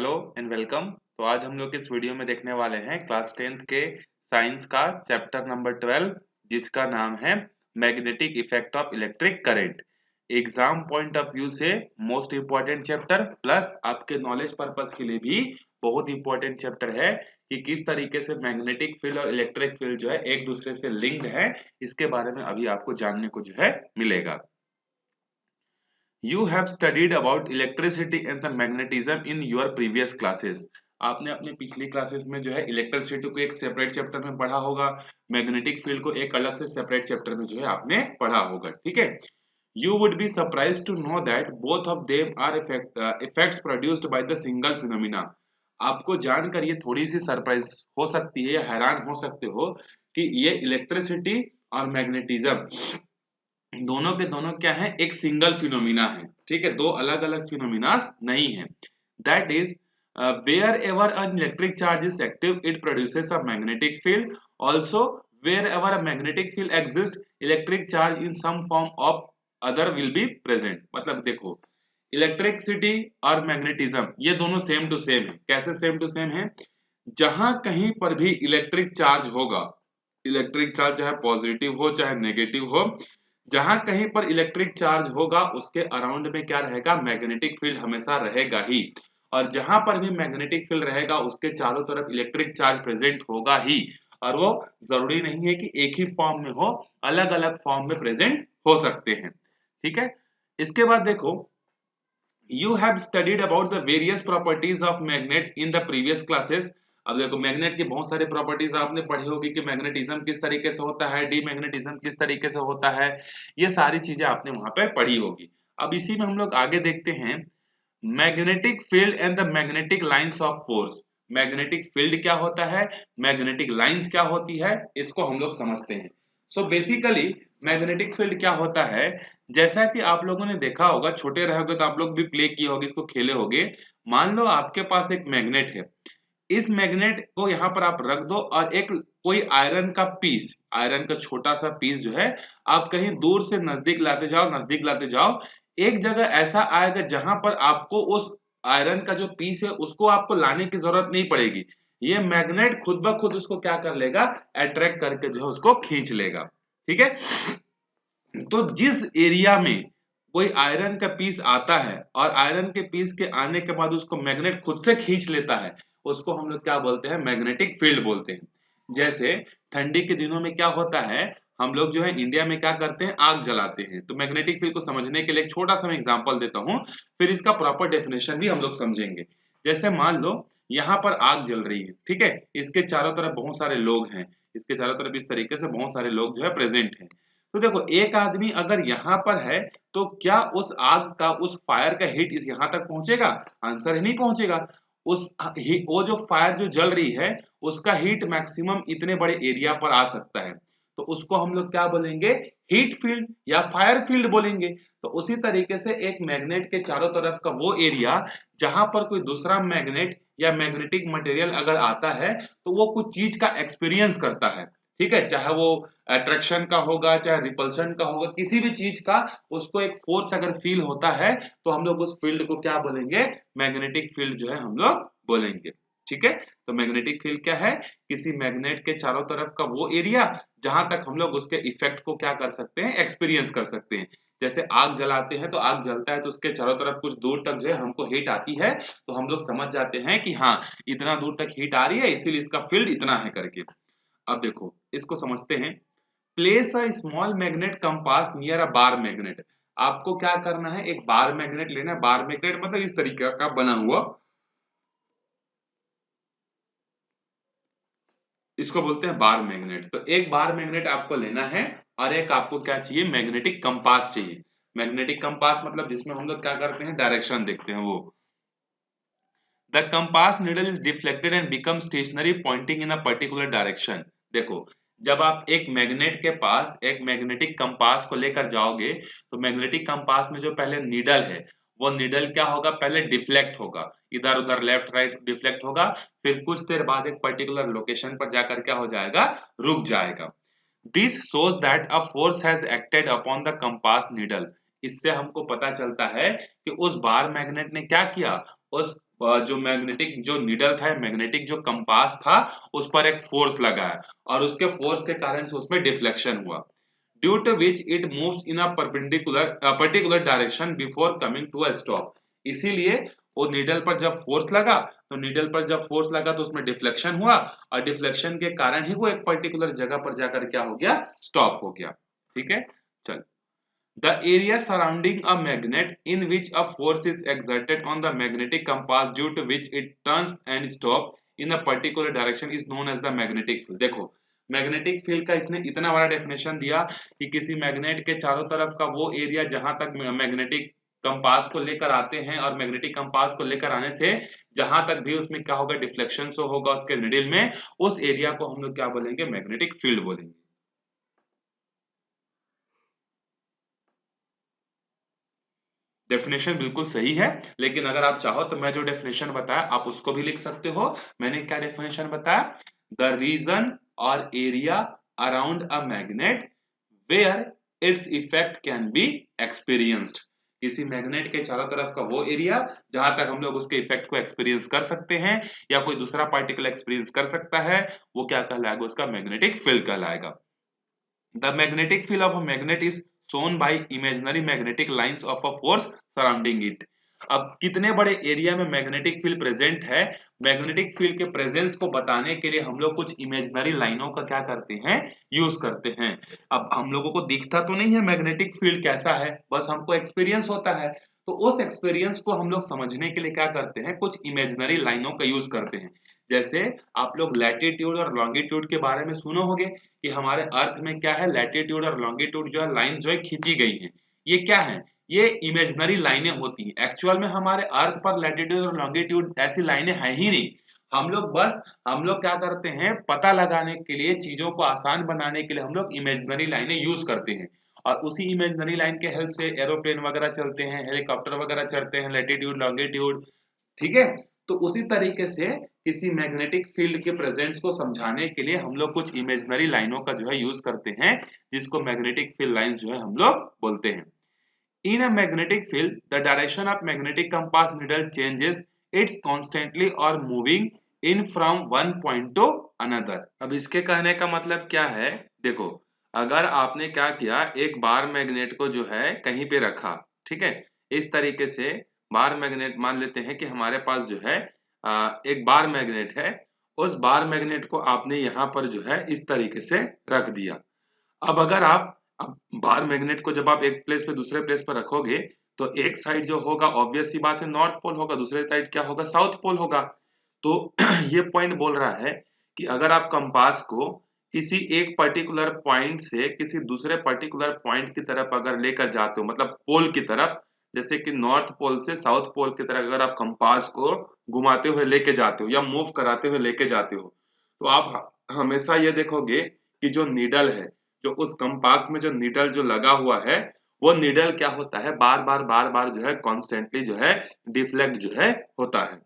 Hello and welcome. तो आज हम लोग इस वीडियो में देखने वाले हैं क्लास 10th के साइंस का चैप्टर नंबर 12 जिसका नाम है magnetic effect of electric current. Exam point of view से मोस्ट इम्पोर्टेंट चैप्टर प्लस आपके नॉलेज पर्पस के लिए भी बहुत इंपॉर्टेंट चैप्टर है कि किस तरीके से मैग्नेटिक फील्ड और इलेक्ट्रिक फील्ड जो है एक दूसरे से लिंक्ड है। इसके बारे में अभी आपको जानने को जो है मिलेगा। You have studied about electricity and the magnetism in your previous classes. आपने अपने पिछली क्लासेस में जो है इलेक्ट्रिसिटी को एक सेपरेट चैप्टर में पढ़ा होगा, मैग्नेटिक फील्ड को एक अलग से सेपरेट चैप्टर में जो है आपने पढ़ा होगा, ठीक है। You would be surprised to know that both of them are effects produced by the single phenomena. आपको जानकर ये थोड़ी सी सरप्राइज हो सकती है या हैरान हो सकते हो कि ये इलेक्ट्रिसिटी और मैग्नेटिज्म दोनों के दोनों क्या है, एक सिंगल फिनोमिना है, ठीक है, दो अलग अलग फिनोमिना नहीं है। That is wherever an electric charge is active it produces a magnetic field, also wherever a magnetic field exists electric charge in some form of other will be present। मतलब देखो, electricity और magnetism ये दोनों same to same है। कैसे same to same है? जहां कहीं पर भी इलेक्ट्रिक चार्ज होगा, इलेक्ट्रिक चार्ज चाहे पॉजिटिव हो चाहे नेगेटिव हो, जहां कहीं पर इलेक्ट्रिक चार्ज होगा उसके अराउंड में क्या रहेगा, मैग्नेटिक फील्ड हमेशा रहेगा ही। और जहां पर भी मैग्नेटिक फील्ड रहेगा उसके चारों तरफ इलेक्ट्रिक चार्ज प्रेजेंट होगा ही। और वो जरूरी नहीं है कि एक ही फॉर्म में हो, अलग अलग फॉर्म में प्रेजेंट हो सकते हैं, ठीक है। इसके बाद देखो, you have studied about the various properties of magnet in the previous classes. अब देखो, मैग्नेट की बहुत सारी प्रॉपर्टीज आपने पढ़ी होगी कि मैग्नेटिज्म किस तरीके से होता है, डीमैग्नेटिज्म किस तरीके से होता है, ये सारी चीजें आपने वहां पर पढ़ी होगी। अब इसी में हम लोग आगे देखते हैं magnetic field and the magnetic lines of force. Magnetic field क्या होता है, मैग्नेटिक लाइंस क्या होती है, इसको हम लोग समझते हैं। सो बेसिकली मैग्नेटिक फील्ड क्या होता है, जैसा कि आप लोगों ने देखा होगा, छोटे रहोगे तो आप लोग भी प्ले किए होगे, इसको खेले होगे। मान लो आपके पास एक मैग्नेट है, इस मैग्नेट को यहाँ पर आप रख दो और एक कोई आयरन का पीस, आयरन का छोटा सा पीस जो है आप कहीं दूर से नजदीक लाते जाओ, नजदीक लाते जाओ, एक जगह ऐसा आएगा जहां पर आपको उस आयरन का जो पीस है उसको आपको लाने की जरूरत नहीं पड़ेगी। ये मैग्नेट खुद ब खुद उसको क्या कर लेगा, अट्रैक्ट करके जो है उसको खींच लेगा, ठीक है। तो जिस एरिया में कोई आयरन का पीस आता है और आयरन के पीस के आने के बाद उसको मैग्नेट खुद से खींच लेता है, उसको हम लोग क्या बोलते हैं, मैग्नेटिक फील्ड बोलते हैं। जैसे ठंडी के दिनों में क्या होता है, हम लोग जो है इंडिया में क्या करते हैं, आग जलाते हैं। तो मैग्नेटिक फील्ड को समझने के लिए एक छोटा सा मैं एग्जांपल देता हूं, फिर इसका प्रॉपर डेफिनेशन भी हम लोग समझेंगे। जैसे मान लो यहाँ पर आग जल रही है, ठीक है, इसके चारों तरफ बहुत सारे लोग हैं, इसके चारों तरफ इस तरीके से बहुत सारे लोग जो है प्रेजेंट हैं। तो देखो, एक आदमी अगर यहाँ पर है तो क्या उस आग का, उस फायर का हीट इस यहाँ तक पहुंचेगा? आंसर है नहीं पहुंचेगा। वो जो फायर जो जल रही है उसका हीट मैक्सिमम इतने बड़े एरिया पर आ सकता है, तो उसको हम लोग क्या बोलेंगे, हीट फील्ड या फायर फील्ड बोलेंगे। तो उसी तरीके से एक मैग्नेट के चारों तरफ का वो एरिया जहां पर कोई दूसरा मैग्नेट या मैग्नेटिक मटेरियल अगर आता है तो वो कुछ चीज का एक्सपीरियंस करता है, ठीक है, चाहे वो अट्रैक्शन का होगा चाहे रिपल्शन का होगा, किसी भी चीज का उसको एक फोर्स अगर फील होता है तो हम लोग उस फील्ड को क्या बोलेंगे, मैग्नेटिक फील्ड जो है हम लोग बोलेंगे, ठीक है। तो मैग्नेटिक फील्ड क्या है, किसी मैग्नेट के चारों तरफ का वो एरिया जहां तक हम लोग उसके इफेक्ट को क्या कर सकते हैं, एक्सपीरियंस कर सकते हैं। जैसे आग जलाते हैं तो आग जलता है तो उसके चारों तरफ कुछ दूर तक जो है हमको हीट आती है, तो हम लोग समझ जाते हैं कि हाँ इतना दूर तक हीट आ रही है इसीलिए इसका फील्ड इतना है करके। अब देखो इसको समझते हैं। Place a small magnet compass near a bar magnet. आपको क्या करना है, एक बार मैग्नेट लेना है। बार मैग्नेट मतलब इस तरीके का बना हुआ, इसको बोलते हैं बार मैग्नेट। तो एक बार मैग्नेट आपको लेना है और एक आपको क्या चाहिए, मैग्नेटिक कंपास चाहिए। मैग्नेटिक कंपास मतलब जिसमें हम लोग क्या करते हैं, डायरेक्शन देखते हैं वो। The compass needle is deflected and become stationary pointing in a particular direction. देखो, जब आप एक मैग्नेट के पास एक मैग्नेटिक कंपास को लेकर जाओगे तो मैग्नेटिक कंपास में जो पहले नीडल है वो नीडल क्या होगा, पहले डिफ्लेक्ट होगा, इधर उधर लेफ्ट राइट डिफ्लेक्ट होगा, फिर कुछ देर बाद एक पर्टिकुलर लोकेशन पर जाकर क्या हो जाएगा, रुक जाएगा। This shows that a force has acted upon the compass needle। इससे हमको पता चलता है कि उस बार मैग्नेट ने क्या किया, उस जो मैग्नेटिक जो नीडल था, मैग्नेटिक जो कंपास था, उस पर एक फोर्स लगा है और उसके फोर्स के कारण से उसमें डिफ्लेक्शन हुआ, due to which it moves in a particular direction before coming to a stop. इसीलिए वो नीडल पर जब फोर्स लगा, तो नीडल पर जब फोर्स लगा तो उसमें डिफ्लेक्शन हुआ और डिफ्लेक्शन के कारण ही वो एक पर्टिकुलर जगह पर जाकर क्या हो गया, स्टॉप हो गया। ठीक है, चल। The area surrounding a magnet in which a force is exerted on the magnetic compass due to which it turns and stops in a particular direction is known as the magnetic field। देखो, magnetic field का इसने इतना बड़ा definition दिया कि किसी magnet के चारों तरफ का वो एरिया जहां तक मैग्नेटिक कंपास को लेकर आते हैं और मैग्नेटिक कंपास को लेकर आने से जहां तक भी उसमें क्या होगा, डिफ्लेक्शन शो होगा उसके निडल में, उस एरिया को हम लोग क्या बोलेंगे, मैग्नेटिक फील्ड बोलेंगे। डेफिनेशन बिल्कुल सही है, लेकिन अगर आप चाहो तो मैं जो डेफिनेशन बताया आप उसको भी लिख सकते हो। मैंने क्या डेफिनेशन बताया, द रीजन और area around a magnet where its effect can be experienced. किसी मैग्नेट के चारों तरफ का वो एरिया जहां तक हम लोग उसके इफेक्ट को एक्सपीरियंस कर सकते हैं या कोई दूसरा पार्टिकल एक्सपीरियंस कर सकता है, वो क्या कहलाएगा, उसका मैग्नेटिक फील्ड कहलाएगा। The magnetic field of a magnet is shown by imaginary magnetic lines of a force surrounding it। अब कितने बड़े एरिया में मैग्नेटिक फील्ड प्रेजेंट है, मैग्नेटिक फील्ड के प्रेजेंस को बताने के लिए हम लोग कुछ इमेजिनरी लाइनों का क्या करते हैं, यूज करते हैं। अब हम लोगों को दिखता तो नहीं है मैग्नेटिक फील्ड कैसा है, बस हमको एक्सपीरियंस होता है, तो उस एक्सपीरियंस को हम लोग समझने के लिए क्या करते हैं, कुछ इमेजिनरी लाइनों का यूज करते हैं। जैसे आप लोग लैटिट्यूड और लॉन्गिट्यूड के बारे में सुनो होगे कि हमारे अर्थ में क्या है, लैटिट्यूड और लॉन्गिट्यूड जो है लाइन जो है खींची गई है, ये क्या है, ये इमेजिनरी लाइनें होती हैं। एक्चुअल में हमारे अर्थ पर लैटिट्यूड और लॉन्गिट्यूड ऐसी लाइनें हैं ही नहीं। हम लोग क्या करते हैं, पता लगाने के लिए, चीजों को आसान बनाने के लिए हम लोग इमेजिनरी लाइनें यूज करते हैं और उसी इमेजिनरी लाइन के हेल्प से एरोप्लेन वगैरह चलते हैं, हेलीकॉप्टर वगैरह चलते हैं, लैटिट्यूड लॉन्गिट्यूड। ठीक है, तो उसी तरीके से किसी मैग्नेटिक फील्ड के प्रेजेंस को समझाने के लिए हम लोग कुछ इमेजिनरी लाइनों का जो है यूज करते हैं, जिसको मैग्नेटिक फील्ड लाइंस जो है हम लोग बोलते हैं। In a magnetic field the direction of magnetic compass needle changes its constantly और moving in from one point to another. अब इसके कहने का मतलब क्या है, देखो, अगर आपने क्या किया, एक बार मैग्नेट को जो है कहीं पे रखा, ठीक है, इस तरीके से बार मैग्नेट मान लेते हैं कि हमारे पास जो है एक बार मैग्नेट है, उस बार मैग्नेट को आपने यहाँ पर जो है इस तरीके से रख दिया। अब अगर आप अब बार मैग्नेट को जब आप एक प्लेस पे दूसरे प्लेस पर रखोगे, तो एक साइड जो होगा ऑब्वियस सी बात है नॉर्थ पोल होगा, दूसरे साइड क्या होगा, साउथ पोल होगा। तो ये पॉइंट बोल रहा है कि अगर आप कंपास को किसी एक पर्टिकुलर पॉइंट से किसी दूसरे पर्टिकुलर पॉइंट की तरफ अगर लेकर जाते हो, मतलब पोल की तरफ, जैसे कि नॉर्थ पोल से साउथ पोल की तरफ अगर आप कंपास को घुमाते हुए लेके जाते हो या मूव कराते हुए लेके जाते हो, तो आप हमेशा ये देखोगे कि जो नीडल है, जो उस कंपास में जो नीडल जो लगा हुआ है, वो नीडल क्या होता है, बार बार जो है कॉन्स्टेंटली जो है डिफ्लेक्ट जो है होता है।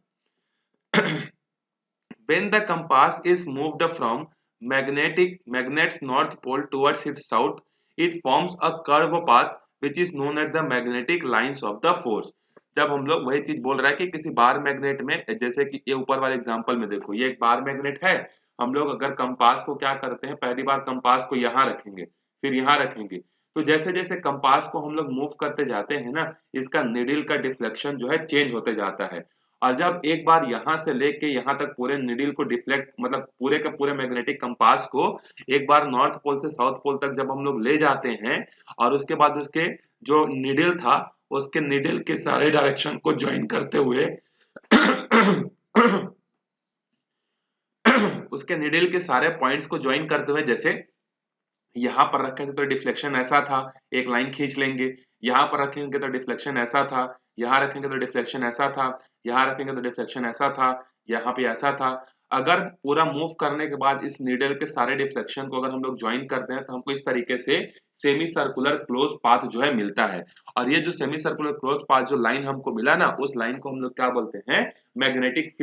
When the compass is moved from magnet's north pole towards its south, it forms a curve path which is known as the magnetic lines of the force। जब हम लोग वही चीज बोल रहा है कि किसी बार मैग्नेट में, जैसे कि ये ऊपर वाले एग्जांपल में देखो, ये एक बार मैग्नेट है, हम लोग अगर कंपास को क्या करते हैं, पहली बार कंपास को यहाँ रखेंगे, फिर यहाँ रखेंगे, तो जैसे जैसे कंपास को हम लोग मूव करते जाते हैं ना, इसका निडल का डिफ्लेक्शन जो है चेंज होते जाता है। और जब एक बार यहां से लेके यहां तक पूरे निडल को डिफ्लेक्ट, मतलब पूरे का पूरे मैग्नेटिक कंपास को एक बार नॉर्थ पोल से साउथ पोल तक जब हम लोग ले जाते हैं, और उसके बाद उसके जो निडल था, उसके निडल के सारे डायरेक्शन को ज्वाइन करते हुए उसके निडल के सारे पॉइंट्स को ज्वाइन करते हुए, जैसे यहाँ पर रखे थे तो डिफ्लेक्शन ऐसा था, एक लाइन खींच लेंगे, यहाँ पर रखेंगे तो डिफ्लेक्शन ऐसा था, यहाँ रखेंगे तो डिफ्लेक्शन ऐसा था, यहाँ रखेंगे तो डिफ्लेक्शन ऐसा था, यहाँ पे ऐसा था। अगर पूरा मूव करने के बाद इस नीडल के सारे डिफ्लेक्शन को अगर हम लोग ज्वाइन करते हैं, तो हमको इस तरीके से सेमी सर्कुलर क्लोज पाथ जो है मिलता है। और ये जो सेमी सर्कुलर क्लोज पाथ जो लाइन हमको मिला ना, उस लाइन को हम लोग क्या बोलते हैं, मैग्नेटिक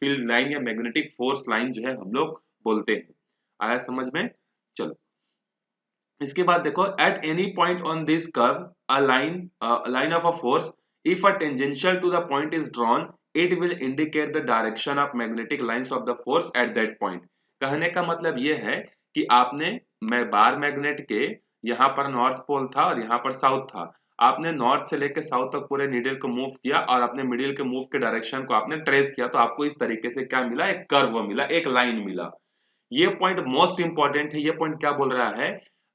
फील्ड लाइन या मैग्नेटिक फोर्स लाइन जो है हम लोग बोलते हैं। आया समझ में? चलो, इसके बाद देखो, at any point on this curve a line of a force if a tangential to the point is drawn it will indicate the direction of magnetic lines of the force at that point. कहने का मतलब ये है कि आपने bar magnet के यहाँ पर नॉर्थ पोल था और यहाँ पर साउथ था, आपने नॉर्थ से लेकर साउथ तक पूरे नीडल को मूव किया और अपने मिडिल के मूव के डायरेक्शन को आपने ट्रेस किया, तो आपको इस तरीके से क्या मिला, एक कर्व मिला, एक लाइन मिला। ये पॉइंट मोस्ट इंपॉर्टेंट है। ये पॉइंट क्या बोल रहा है,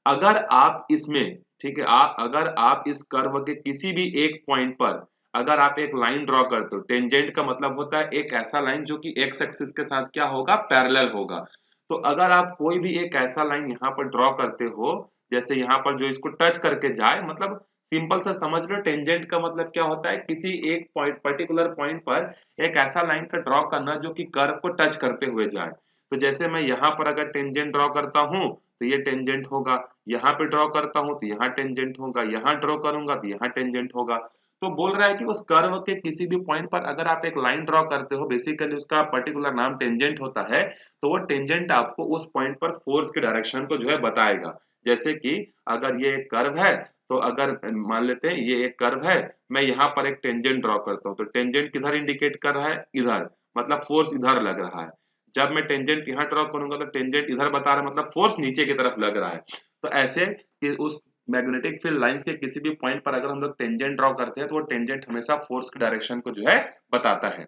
अगर आप इसमें, ठीक है, अगर आप इस कर्व के किसी भी एक पॉइंट पर अगर आप एक लाइन ड्रॉ करते हो, टेंजेंट का मतलब होता है एक ऐसा लाइन जो कि एक्स एक्सिस के साथ क्या होगा, पैरेलल होगा। तो अगर आप कोई भी एक ऐसा लाइन यहाँ पर ड्रॉ करते हो, जैसे यहाँ पर जो इसको टच करके जाए, मतलब सिंपल सा समझ लो, टेंजेंट का मतलब क्या होता है, किसी एक पॉइंट, पर्टिकुलर पॉइंट पर एक ऐसा लाइन का ड्रॉ करना जो कि कर्व को टच करते हुए जाए। तो जैसे मैं यहाँ पर अगर टेंजेंट ड्रॉ करता हूँ तो ये टेंजेंट होगा, यहाँ पे ड्रॉ करता हूँ तो यहाँ टेंजेंट होगा, यहाँ ड्रॉ करूंगा तो यहाँ टेंजेंट होगा। तो बोल रहा है कि उस कर्व के किसी भी पॉइंट पर अगर आप एक लाइन ड्रॉ करते हो, बेसिकली उसका पर्टिकुलर नाम टेंजेंट होता है, तो वो टेंजेंट आपको उस पॉइंट पर फोर्स के डायरेक्शन को जो है बताएगा। जैसे कि अगर ये एक कर्व है, तो अगर मान लेते हैं ये एक कर्व है, मैं यहाँ पर एक टेंजेंट ड्रॉ करता हूँ, तो टेंजेंट किधर इंडिकेट कर रहा है, इधर, मतलब फोर्स इधर लग रहा है। जब मैं टेंजेंट यहाँ ड्रॉ करूंगा तो टेंजेंट इधर बता रहा है, मतलब फोर्स नीचे की तरफ लग रहा है। तो ऐसे कि उस मैग्नेटिक फील्ड लाइंस के किसी भी पॉइंट पर अगर हम लोग टेंजेंट ड्रॉ करते हैं तो वो टेंजेंट हमेशा फोर्स के डायरेक्शन को जो है बताता है।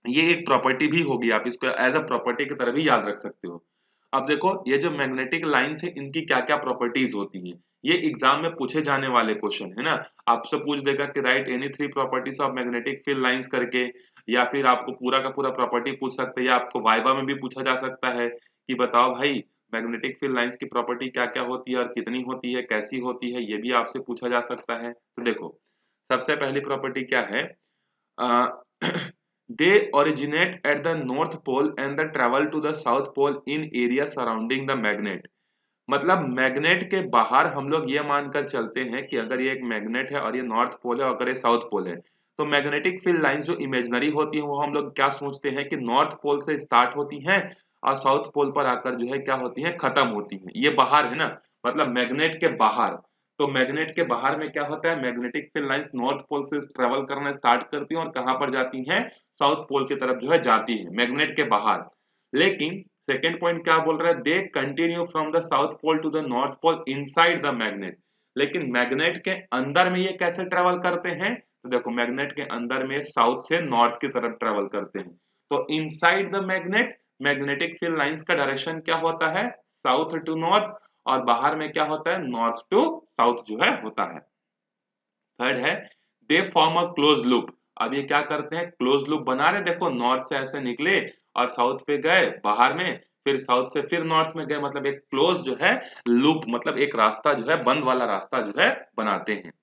ये एक प्रॉपर्टी भी होगी, आप इसको एज अ प्रॉपर्टी की तरह भी याद रख सकते हो। अब देखो ये जो मैग्नेटिक लाइंस है इनकी क्या क्या प्रॉपर्टीज होती हैं, ये एग्जाम में पूछे जाने वाले क्वेश्चन है ना। आपसे पूछ देगा कि right any 3 properties of magnetic field lines करके, या फिर आपको पूरा का पूरा प्रॉपर्टी पूछ सकते हैं, या आपको वाइवा में भी पूछा जा सकता है कि बताओ भाई मैग्नेटिक फील्ड लाइंस की प्रॉपर्टी क्या क्या होती है और कितनी होती है, कैसी होती है, ये भी आपसे पूछा जा सकता है। तो देखो सबसे पहली प्रॉपर्टी क्या है, they originate at the north pole and the travel to the south pole in area surrounding the magnet। मतलब मैग्नेट के बाहर हम लोग ये मानकर चलते हैं कि अगर ये एक मैग्नेट है और ये नॉर्थ पोल है और अगर ये साउथ पोल है, तो मैग्नेटिक फील्ड लाइंस जो इमेजिनरी होती है वो हम लोग क्या सोचते हैं कि नॉर्थ पोल से स्टार्ट होती हैं और साउथ पोल पर आकर जो है क्या होती हैं, खत्म होती हैं। ये बाहर है ना, मतलब मैग्नेट के बाहर। तो मैग्नेट के बाहर में क्या होता है, magnetic field lines north pole से ट्रेवल करना स्टार्ट करती हैं और कहां पर जाती हैं, साउथ पोल की तरफ जो है जाती है, मैग्नेट के बाहर। लेकिन सेकेंड पॉइंट क्या बोल रहा है, they continue from the south pole to the north pole inside the magnet. लेकिन मैग्नेट के अंदर में ये कैसे ट्रेवल करते हैं, तो देखो मैग्नेट के अंदर में साउथ से नॉर्थ की तरफ ट्रेवल करते हैं। तो inside the magnet magnetic field lines का डायरेक्शन क्या होता है, साउथ टू नॉर्थ, और बाहर में क्या होता है, नॉर्थ टू साउथ जो है होता है। थर्ड है they form a close loop. अब ये क्या करते हैं, क्लोज लूप बना रहे, देखो नॉर्थ से ऐसे निकले और साउथ पे गए बाहर में, फिर साउथ से फिर नॉर्थ में गए, मतलब एक क्लोज जो है लूप, मतलब एक रास्ता जो है, बंद वाला रास्ता जो है बनाते हैं।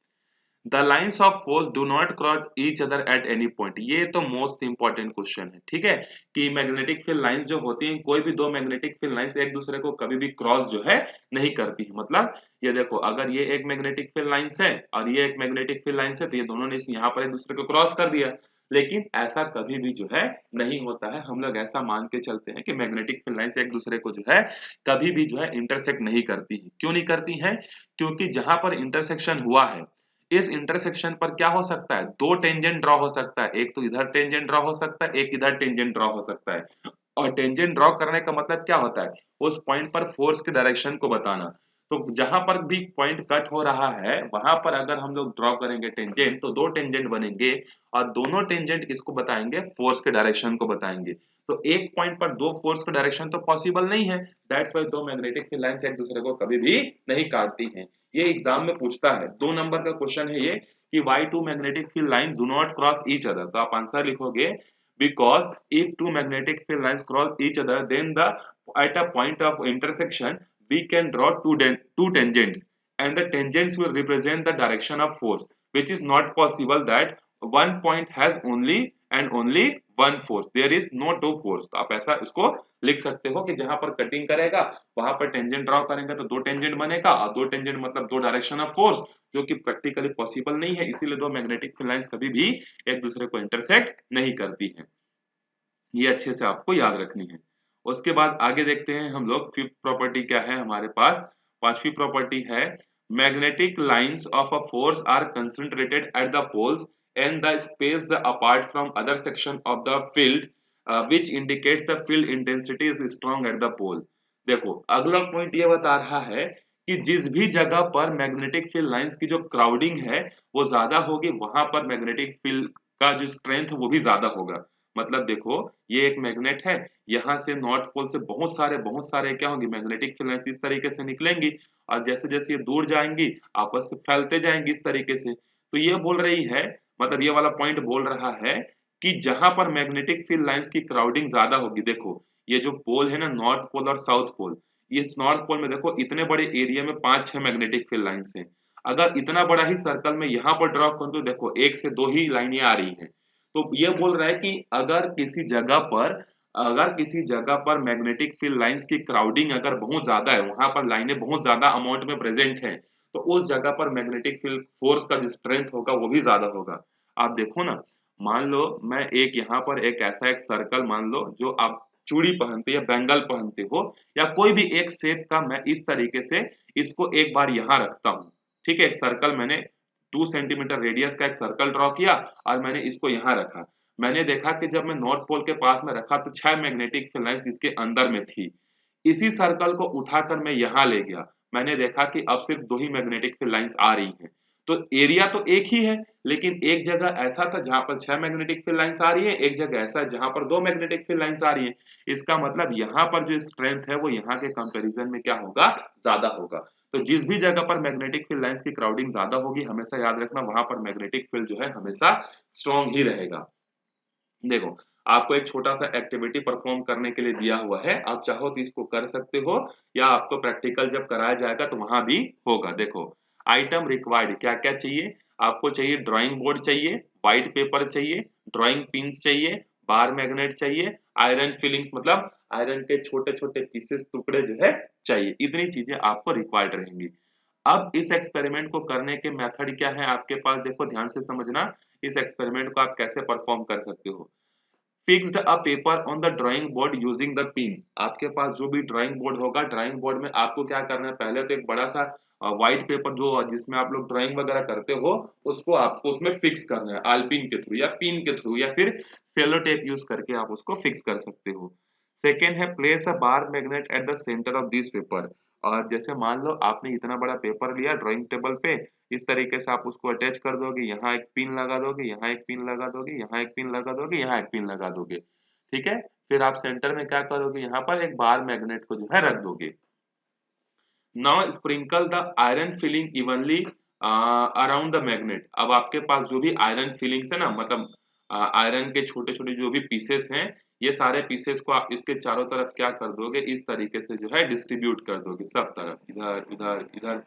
The lines of force do not cross each other at any point. ये तो मोस्ट इंपॉर्टेंट क्वेश्चन है, ठीक है, कि मैग्नेटिक फील्ड लाइंस जो होती हैं, कोई भी दो मैग्नेटिक फील्ड लाइंस एक दूसरे को कभी भी क्रॉस जो है नहीं करती है। मतलब ये देखो अगर ये एक मैग्नेटिक फील्ड लाइंस है और ये एक मैग्नेटिक फील्ड लाइंस है, तो ये दोनों ने यहाँ पर एक दूसरे को क्रॉस कर दिया। लेकिन ऐसा कभी भी जो है नहीं होता है, हम लोग ऐसा मान के चलते हैं कि मैग्नेटिक फील्ड लाइंस एक दूसरे को जो है कभी भी जो है इंटरसेक्ट नहीं करती है। क्यों नहीं करती है, क्योंकि जहां पर इंटरसेक्शन हुआ है, इस इंटरसेक्शन पर क्या हो सकता है, दो टेंजेंट ड्रॉ हो सकता है, एक तो इधर टेंजेंट ड्रॉ हो सकता है, एक इधर टेंजेंट ड्रॉ हो सकता है। और टेंजेंट ड्रॉ करने का मतलब क्या होता है, उस पॉइंट पर फोर्स के डायरेक्शन को बताना। तो जहां पर भी पॉइंट कट हो रहा है वहां पर अगर हम लोग ड्रॉ करेंगे टेंजेंट, तो दो टेंजेंट बनेंगे और दोनों टेंजेंट किसको बताएंगे, फोर्स के डायरेक्शन को बताएंगे। तो एक पॉइंट पर दो फोर्स का डायरेक्शन तो पॉसिबल नहीं है, दैट्स व्हाई दो मैग्नेटिक फील्ड लाइंस एक दूसरे को कभी भी नहीं काटती हैं। ये एग्जाम में पूछता है, 2 नंबर का क्वेश्चन है ये, कि why two magnetic field lines do not cross each other। तो आप आंसर लिखोगे because if two magnetic field lines cross each other then the at a point of intersection we can draw two tangents and the tangents will represent the direction of force, which is not possible that one point has only one force, there is no two force। तो आप ऐसा इसको लिख सकते हो कि जहां पर कटिंग करेगा वहां पर टेंजेंट ड्रॉ करेंगे तो दो टेंजेंट बनेगा, और दो टेंजेंट मतलब दो डायरेक्शन ऑफ फोर्स, जो कि प्रैक्टिकली पॉसिबल नहीं है, इसीलिए दो मैग्नेटिक फील्ड लाइंस कभी भी एक दूसरे को इंटरसेक्ट नहीं करती हैं। ये अच्छे से आपको याद रखनी है। उसके बाद आगे देखते हैं हम लोग, फिफ्थ प्रॉपर्टी क्या है हमारे पास, पांचवी प्रॉपर्टी है magnetic lines of a force are concentrated at the poles and the space apart from other section of the field which indicates the field intensity is strong at the pole। देखो अगला point ये बता रहा है कि जिस भी जगह पर मैग्नेटिक फील्ड लाइंस की जो क्राउडिंग है वो ज्यादा होगी वहां पर मैग्नेटिक फील्ड का जो स्ट्रेंथ वो भी ज्यादा होगा। मतलब देखो ये एक मैग्नेट है, यहाँ से नॉर्थ पोल से बहुत सारे क्या होंगे मैग्नेटिक फील्ड लाइंस इस तरीके से निकलेंगी और जैसे जैसे ये दूर जाएंगी आपस से फैलते जाएंगी इस तरीके से। तो ये बोल रही है, मतलब ये वाला पॉइंट बोल रहा है कि जहां पर मैग्नेटिक फील्ड लाइंस की क्राउडिंग ज्यादा होगी, देखो ये जो पोल है ना नॉर्थ पोल और साउथ पोल, इस नॉर्थ पोल में देखो इतने बड़े एरिया में 5-6 मैग्नेटिक फील्ड लाइंस हैं। अगर इतना बड़ा ही सर्कल में यहाँ पर ड्रॉ कर दो, देखो एक से दो ही लाइनें आ रही हैं। तो ये बोल रहा है कि अगर किसी जगह पर मैग्नेटिक फील्ड लाइंस की क्राउडिंग अगर बहुत ज्यादा है, वहां पर लाइनें बहुत ज्यादा अमाउंट में प्रेजेंट हैं, तो उस जगह पर मैग्नेटिक फील्ड फोर्स का जो स्ट्रेंथ होगा वो भी ज्यादा होगा। आप देखो ना, मान लो मैं एक यहाँ पर एक ऐसा एक सर्कल मान लो जो आप चूड़ी पहनते या बैंगल पहनते हो या कोई भी एक शेप का, मैं इस तरीके से इसको एक बार यहाँ रखता हूँ। ठीक है, एक सर्कल मैंने 2 सेंटीमीटर रेडियस का एक सर्कल ड्रॉ किया और मैंने इसको यहाँ रखा। मैंने देखा कि जब मैं नॉर्थ पोल के पास में रखा तो 6 मैग्नेटिक फील्ड लाइंस इसके अंदर में थी। इसी सर्कल को उठाकर मैं यहाँ ले गया, मैंने देखा कि अब सिर्फ 2 ही मैग्नेटिक फील्ड लाइंस आ रही हैं। तो एरिया तो एक ही है, लेकिन एक जगह ऐसा था जहां पर 6 मैग्नेटिक फील्ड लाइंस आ रही है, एक जगह ऐसा जहां पर 2 मैग्नेटिक फील्ड लाइंस आ रही है। इसका मतलब यहाँ पर जो स्ट्रेंथ है वो यहाँ के कंपैरिजन में क्या होगा, ज्यादा होगा। तो जिस भी जगह पर मैग्नेटिक फील्ड लाइंस की क्राउडिंग ज्यादा होगी, हमेशा याद रखना वहां पर मैग्नेटिक फील्ड जो है हमेशा स्ट्रॉन्ग ही रहेगा। देखो आपको एक छोटा सा एक्टिविटी परफॉर्म करने के लिए दिया हुआ है, आप चाहो तो इसको कर सकते हो या आपको प्रैक्टिकल जब कराया जाएगा तो वहां भी होगा। देखो आइटम रिक्वायर्ड क्या क्या चाहिए, आपको चाहिए ड्राइंग बोर्ड चाहिए, व्हाइट पेपर चाहिए, ड्राइंग पिंस चाहिए, बार मैग्नेट चाहिए, आयरन फिलिंग्स मतलब आयरन के छोटे छोटे पीसेस टुकड़े जो है चाहिए। इतनी चीजें आपको रिक्वायर्ड रहेंगी। अब इस एक्सपेरिमेंट को करने के मेथड क्या है आपके पास, देखो ध्यान से समझना इस एक्सपेरिमेंट को आप कैसे परफॉर्म कर सकते हो। Fixed a paper on the drawing board using the pin. आपके पास जो भी ड्राइंग बोर्ड होगा, ड्राइंग बोर्ड में आपको क्या करना है, पहले तो एक बड़ा सा व्हाइट पेपर जो जिसमें आप लोग ड्राइंग वगैरह करते हो उसको आपको उसमें फिक्स करना है, आलपिन के थ्रू या पिन के थ्रू या फिर सेलो टेप यूज करके आप उसको फिक्स कर सकते हो। सेकेंड है place a bar magnet at the centre of this paper. और जैसे मान लो आपने इतना बड़ा पेपर लिया ड्राइंग टेबल पे, इस तरीके से आप उसको अटैच कर दोगे, यहाँ एक पिन लगा दोगे, यहाँ एक पिन लगा दोगे, यहाँ एक पिन लगा दोगे, यहाँ एक पिन लगा दोगे। ठीक है, फिर आप सेंटर में क्या करोगे, यहाँ पर एक बार मैग्नेट को जो है रख दोगे। Now sprinkle the iron filling evenly around the magnet. अब आपके पास जो भी आयरन फिलिंग्स है ना, मतलब आयरन के छोटे छोटे जो भी पीसेस हैं, ये सारे पीसेस को आप इसके चारों तरफ क्या कर दोगे, इस तरीके से जो है डिस्ट्रीब्यूट कर दोगे सब तरफ, इधर इधर इधर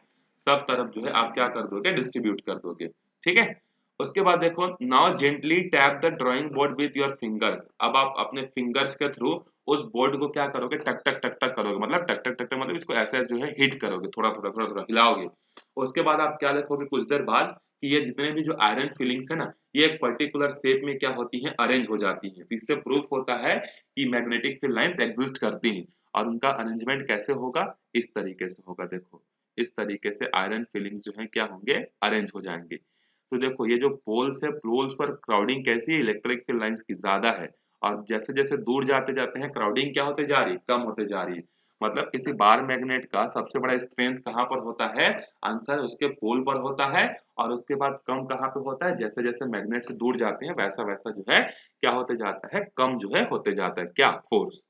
सब तरफ जो है आप क्या कर दोगे, डिस्ट्रीब्यूट कर दोगे। ठीक है, उसके बाद देखो now gently tap the drawing board with your fingers. अब आप अपने फिंगर्स के थ्रू उस बोर्ड को क्या करोगे, टक टक टक टक करोगे, मतलब टक टक टक टक मतलब इसको ऐसे जो है हिट करोगे, थोड़ा थोड़ा थोड़ा थोड़ा हिलाओगे। उसके बाद आप क्या देखोगे कुछ देर बाद कि ये जितने भी जो आयरन फिलिंग्स है ना, ये एक पर्टिकुलर शेप में क्या होती हैं, अरेंज हो जाती हैं। तो इससे प्रूफ होता है कि मैग्नेटिक फील्ड लाइंस एग्जिस्ट करती हैं। और उनका अरेंजमेंट कैसे होगा, इस तरीके से होगा। देखो इस तरीके से आयरन फिलिंग्स जो है क्या होंगे, अरेंज हो जाएंगे। तो देखो ये जो पोल्स है, पोल्स पर क्राउडिंग कैसी है, इलेक्ट्रिक फील्ड लाइंस की ज्यादा है। और जैसे जैसे दूर जाते जाते हैं क्राउडिंग क्या होते जा रही है, कम होते जा रही है। मतलब किसी बार मैग्नेट का सबसे बड़ा स्ट्रेंथ कहाँ पर होता है, आंसर उसके पोल पर होता है। और उसके बाद कम कहाँ पे होता है, जैसे जैसे मैग्नेट से दूर जाते हैं वैसा वैसा जो है क्या होते जाता है, कम जो है होते जाता है क्या, force.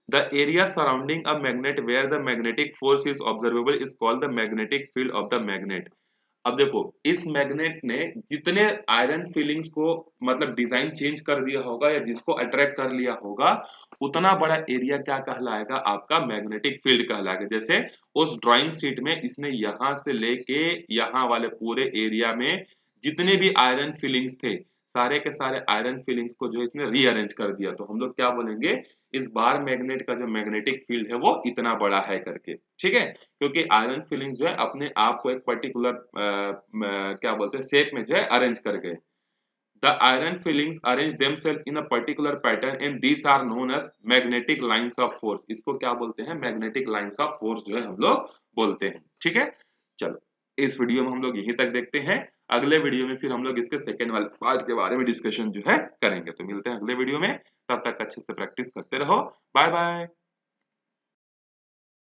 The area surrounding a magnet where the magnetic force is observable is called the magnetic field of the magnet। अब देखो इस मैग्नेट ने जितने आयरन फीलिंग्स को मतलब डिजाइन चेंज कर दिया होगा या जिसको अट्रैक्ट कर लिया होगा, उतना बड़ा एरिया क्या कहलाएगा, आपका मैग्नेटिक फील्ड कहलाएगा। जैसे उस ड्राइंग शीट में इसने यहां से लेके यहाँ वाले पूरे एरिया में जितने भी आयरन फीलिंग्स थे, सारे के सारे आयरन फीलिंग्स को जो इसने रीअरेंज कर दिया। तो हम लोग क्या बोलेंगे, इस बार मैग्नेट का जो मैग्नेटिक फील्ड है वो इतना बड़ा है करके। ठीक है, क्योंकि आयरन फीलिंग्स जो है अपने आप को एक पर्टिकुलर क्या बोलते हैं शेप में जो है अरेंज कर गए। The iron filings arrange themselves in a particular pattern and these are known as magnetic lines of force. इसको क्या बोलते हैं, मैग्नेटिक लाइंस ऑफ फोर्स जो है हम लोग बोलते हैं। ठीक है, चलो इस वीडियो में हम लोग यहीं तक देखते हैं। अगले वीडियो में फिर हम लोग इसके सेकंड वाले पार्ट के बारे में डिस्कशन जो है करेंगे। तो मिलते हैं अगले वीडियो में, तब तक अच्छे से प्रैक्टिस करते रहो। Bye bye.